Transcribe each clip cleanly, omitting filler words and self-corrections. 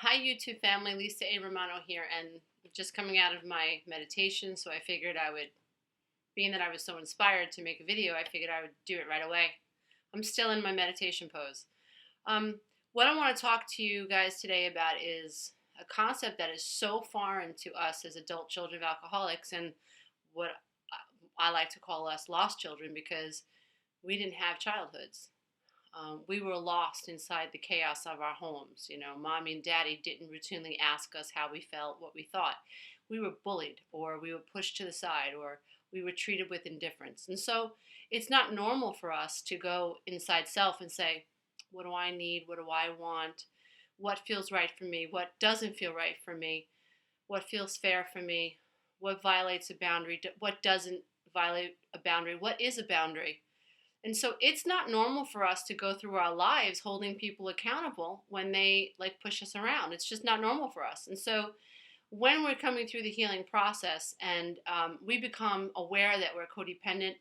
Hi, YouTube family. Lisa A. Romano here, and just coming out of my meditation, so I figured I would, being that I was so inspired to make a video, I figured I would do it right away. I'm still in my meditation pose. Um, what I want to talk to you guys today about is a concept that is so foreign to us as adult children of alcoholics, and what I like to call us lost children because we didn't have childhoods. We were lost inside the chaos of our homes. Mommy and daddy didn't routinely ask us how we felt, what we thought. We were bullied, or we were pushed to the side, or we were treated with indifference. And so it's not normal for us to go inside self and say, what do I need? What do I want? What feels right for me? What doesn't feel right for me? What feels fair for me? What violates a boundary? What doesn't violate a boundary? What is a boundary? And so it's not normal for us to go through our lives holding people accountable when they push us around. It's just not normal for us. And so when we're coming through the healing process and we become aware that we're codependent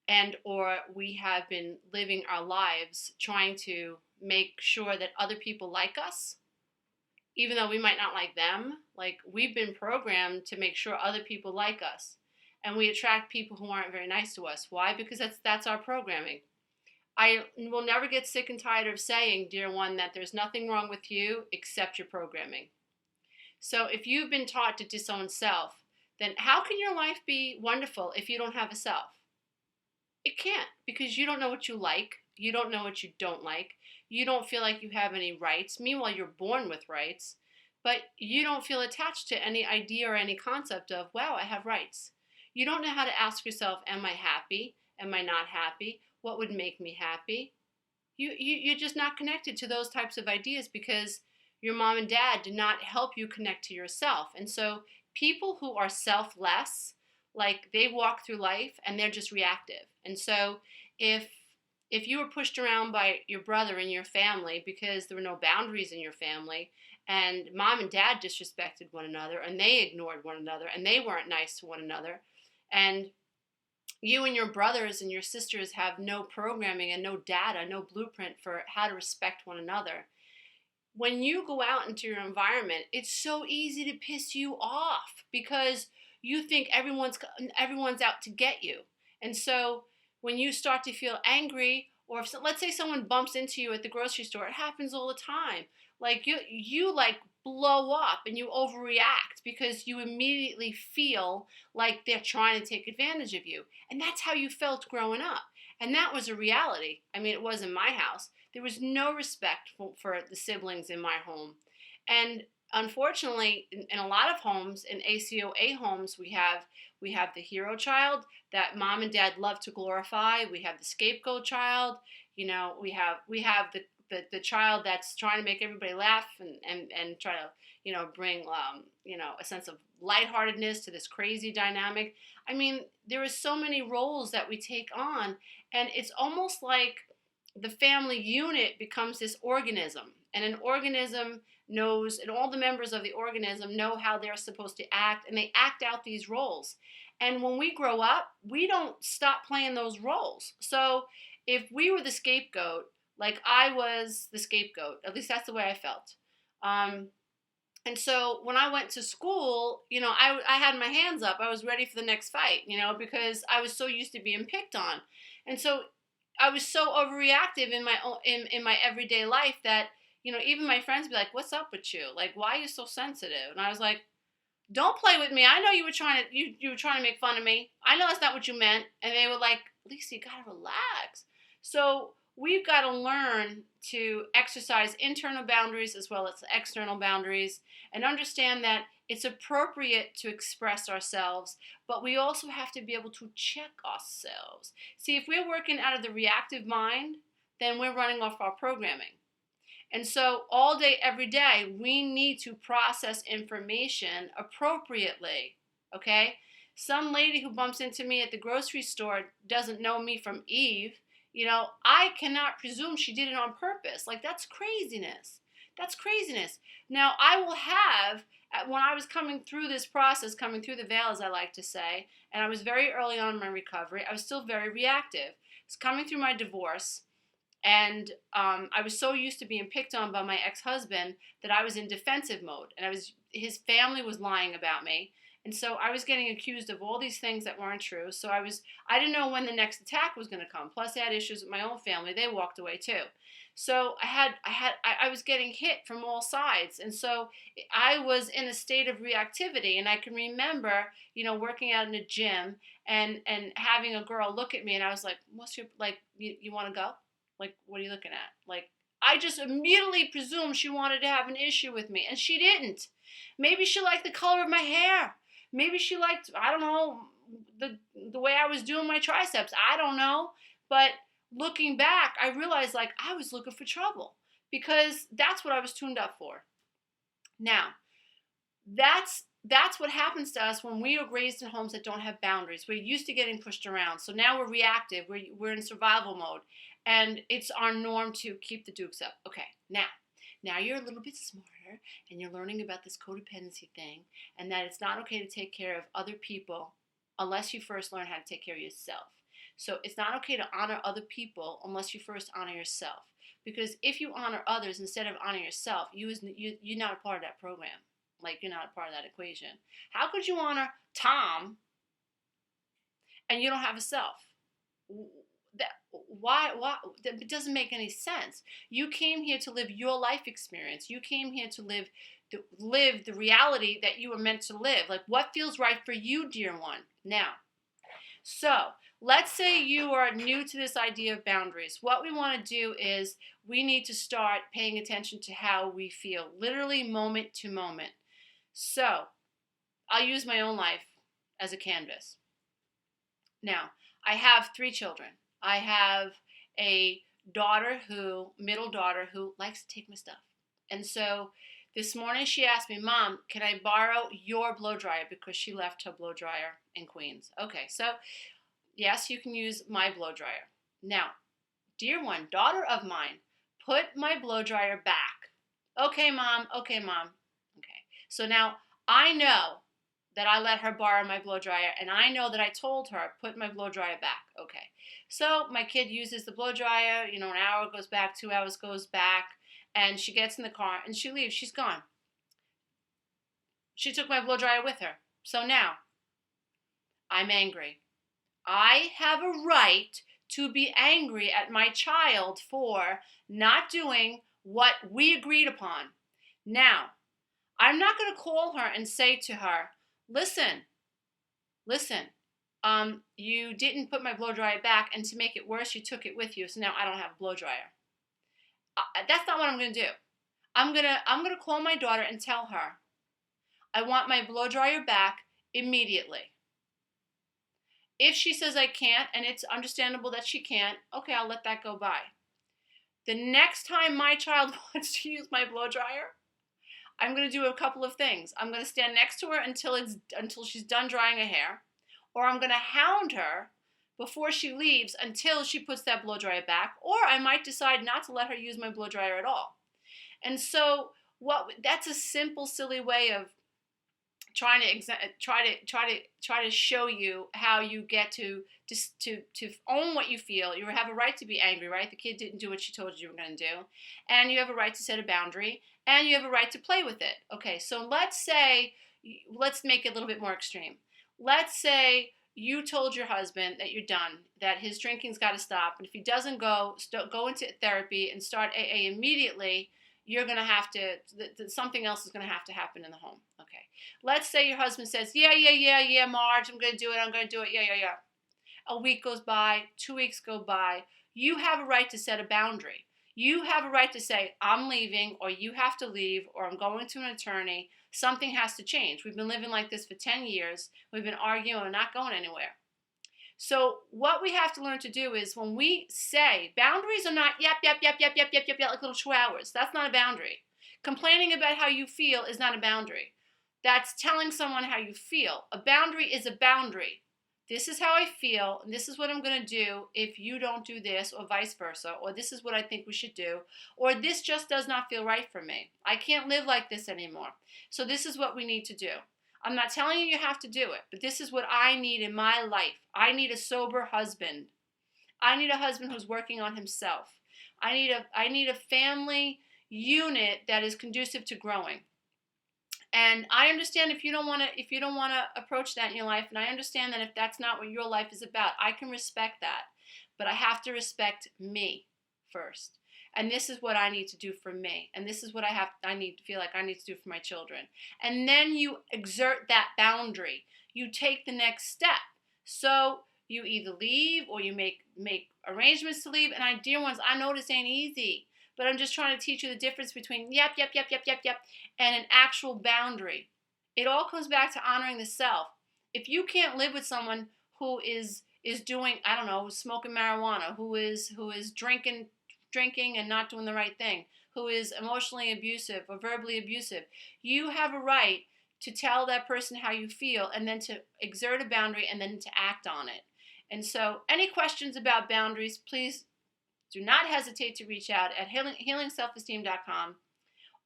and or we have been living our lives trying to make sure that other people like us, even though we might not like them, like we've been programmed to make sure other people like us. And we attract people who aren't very nice to us. Why? Because that's our programming. I will never get sick and tired of saying, dear one, that there's nothing wrong with you except your programming. So if you've been taught to disown self, then how can your life be wonderful if you don't have a self? It can't, because you don't know what you like. You don't know what you don't like. You don't feel like you have any rights. Meanwhile, you're born with rights, but you don't feel attached to any idea or any concept of, wow, I have rights. You don't know how to ask yourself, am I happy? Am I not happy? What would make me happy? You're just not connected to those types of ideas because your mom and dad did not help you connect to yourself. And so people who are selfless, like they walk through life and they're just reactive. And so if you were pushed around by your brother and your family because there were no boundaries in your family, and mom and dad disrespected one another and they ignored one another and they weren't nice to one another, and you and your brothers and your sisters have no programming and no data, no blueprint for how to respect one another, when you go out into your environment, it's so easy to piss you off because you think everyone's out to get you. And so when you start to feel angry, or if, let's say someone bumps into you at the grocery store, it happens all the time. Like you blow up and you overreact because you immediately feel like they're trying to take advantage of you. And that's how you felt growing up. And that was a reality. I mean, it was in my house. There was no respect for the siblings in my home. And unfortunately, in a lot of homes, in ACOA homes, we have the hero child that mom and dad love to glorify. We have the scapegoat child. We have the child that's trying to make everybody laugh and try to bring a sense of lightheartedness to this crazy dynamic. I mean, there are so many roles that we take on, and it's almost like the family unit becomes this organism, and an organism knows, and all the members of the organism know how they're supposed to act, and they act out these roles. And when we grow up, we don't stop playing those roles. So if we were the scapegoat, like I was the scapegoat, at least that's the way I felt. And so when I went to school, I had my hands up. I was ready for the next fight, because I was so used to being picked on. And so I was so overreactive in my everyday life that, even my friends would be like, what's up with you? Like, why are you so sensitive? And I was like, don't play with me. I know you were trying to make fun of me. I know that's not what you meant. And they were like, Lisa, you gotta relax. So we've got to learn to exercise internal boundaries as well as external boundaries, and understand that it's appropriate to express ourselves, but we also have to be able to check ourselves. See, if we're working out of the reactive mind, then we're running off our programming. And so all day, every day, we need to process information appropriately, okay? Some lady who bumps into me at the grocery store doesn't know me from Eve. I cannot presume she did it on purpose. Like, that's craziness. That's craziness. Now, I will have, when I was coming through this process, coming through the veil, as I like to say, and I was very early on in my recovery, I was still very reactive. I was coming through my divorce, And I was so used to being picked on by my ex-husband that I was in defensive mode, and his family was lying about me, and so I was getting accused of all these things that weren't true. So I didn't know when the next attack was going to come. Plus, I had issues with my own family; they walked away too. So I was getting hit from all sides, and so I was in a state of reactivity. And I can remember, working out in a gym and having a girl look at me, and I was like, "What's your like? You want to go?" Like, what are you looking at? Like, I just immediately presumed she wanted to have an issue with me, and she didn't. Maybe she liked the color of my hair. Maybe she liked, I don't know, the way I was doing my triceps. I don't know. But looking back, I realized like I was looking for trouble because that's what I was tuned up for. Now, that's what happens to us when we are raised in homes that don't have boundaries. We're used to getting pushed around, so now we're reactive. We're in survival mode, and it's our norm to keep the dukes up. Okay, now you're a little bit smarter, and you're learning about this codependency thing, and that it's not okay to take care of other people unless you first learn how to take care of yourself. So it's not okay to honor other people unless you first honor yourself. Because if you honor others instead of honor yourself, you're not a part of that program. Like, you're not a part of that equation. How could you honor Tom and you don't have a self? Why? It doesn't make any sense. You came here to live your life experience. You came here to live the reality that you were meant to live. Like, what feels right for you, dear one? Now, so let's say you are new to this idea of boundaries. What we want to do is we need to start paying attention to how we feel, literally moment to moment. So I'll use my own life as a canvas. Now, I have 3 children. I have a middle daughter who likes to take my stuff. And so this morning she asked me, Mom, can I borrow your blow dryer? Because she left her blow dryer in Queens. Okay, so yes, you can use my blow dryer. Now, dear one, daughter of mine, put my blow dryer back. Okay, Mom. Okay. So now I know that I let her borrow my blow dryer, and I know that I told her, put my blow dryer back. Okay. So my kid uses the blow dryer, an hour goes back, 2 hours goes back, and she gets in the car and she leaves. She's gone. She took my blow dryer with her. So now I'm angry. I have a right to be angry at my child for not doing what we agreed upon. Now, I'm not going to call her and say to her, listen, you didn't put my blow dryer back, and to make it worse, you took it with you, so now I don't have a blow dryer. That's not what I'm going to do. I'm going to call my daughter and tell her, I want my blow dryer back immediately. If she says I can't, and it's understandable that she can't, okay, I'll let that go by. The next time my child wants to use my blow dryer, I'm going to do a couple of things. I'm going to stand next to her until she's done drying her hair, or I'm going to hound her before she leaves until she puts that blow dryer back, or I might decide not to let her use my blow dryer at all. And so that's a simple, silly way of trying to show you how you get to own what you feel. You have a right to be angry, right? The kid didn't do what you told you were going to do, and you have a right to set a boundary, and you have a right to play with it. Okay, so let's make it a little bit more extreme. Let's say you told your husband that you're done, that his drinking's got to stop, and if he doesn't go into therapy and start AA immediately, you're going to have to, something else is going to have to happen in the home. Okay. Let's say your husband says, yeah, Marge, I'm going to do it. Yeah. A week goes by, 2 weeks go by. You have a right to set a boundary. You have a right to say, I'm leaving, or you have to leave, or I'm going to an attorney. Something has to change. We've been living like this for 10 years. We've been arguing and not going anywhere. So what we have to learn to do is when we say boundaries are not yep, like little chihuahuas. That's not a boundary. Complaining about how you feel is not a boundary. That's telling someone how you feel. A boundary is a boundary. This is how I feel, and this is what I'm going to do if you don't do this, or vice versa, or this is what I think we should do, or this just does not feel right for me. I can't live like this anymore. So this is what we need to do. I'm not telling you have to do it, but this is what I need in my life. I need a sober husband. I need a husband who's working on himself. I need a family unit that is conducive to growing. And I understand if you don't want to approach that in your life, and I understand that if that's not what your life is about, I can respect that. But I have to respect me first. And this is what I need to do for me. And this is what I need to feel like I need to do for my children. And then you exert that boundary. You take the next step. So you either leave or you make arrangements to leave. And dear ones, I know this ain't easy, but I'm just trying to teach you the difference between yep, and an actual boundary. It all comes back to honoring the self. If you can't live with someone who is doing, I don't know, smoking marijuana, who is drinking and not doing the right thing, who is emotionally abusive or verbally abusive, you have a right to tell that person how you feel and then to exert a boundary and then to act on it. And so any questions about boundaries, please do not hesitate to reach out at healingselfesteem.com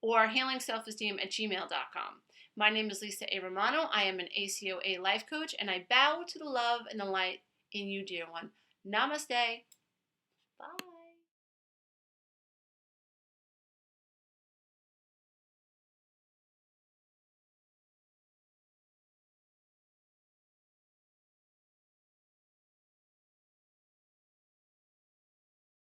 or healingselfesteem@gmail.com. My name is Lisa A. Romano. I am an ACOA life coach, and I bow to the love and the light in you, dear one. Namaste. Bye.